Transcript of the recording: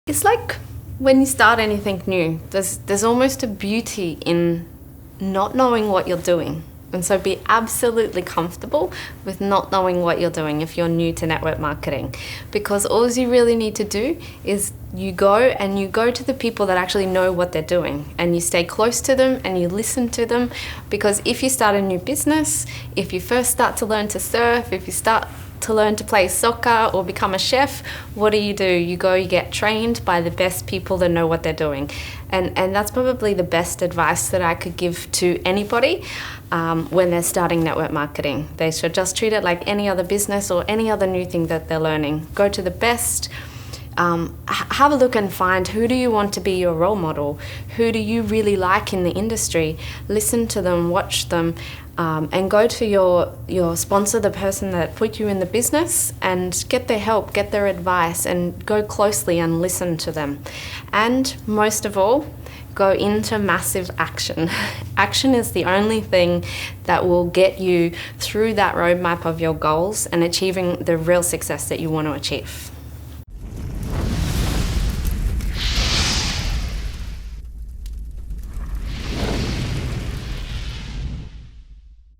It's like when you start anything new, there's almost a beauty in not knowing what you're doing. And so be absolutely comfortable with not knowing what you're doing if you're new to network marketing. Because all you really need to do is you go to the people that actually know what they're doing, and you stay close to them and you listen to them. Because if you start a new business, if you first start to learn to surf, if you start to learn to play soccer or become a chef, what do? You go, you get trained by the best people that know what they're doing. And that's probably the best advice that I could give to anybody when they're starting network marketing. They should just treat it like any other business or any other new thing that they're learning. Go to the best. Have a look and find who do you want to be your role model, who do you really like in the industry. Listen to them, watch them, and go to your sponsor, the person that put you in the business, and get their help, get their advice, and go closely and listen to them. And most of all, go into massive action. Action is the only thing that will get you through that roadmap of your goals and achieving the real success that you want to achieve.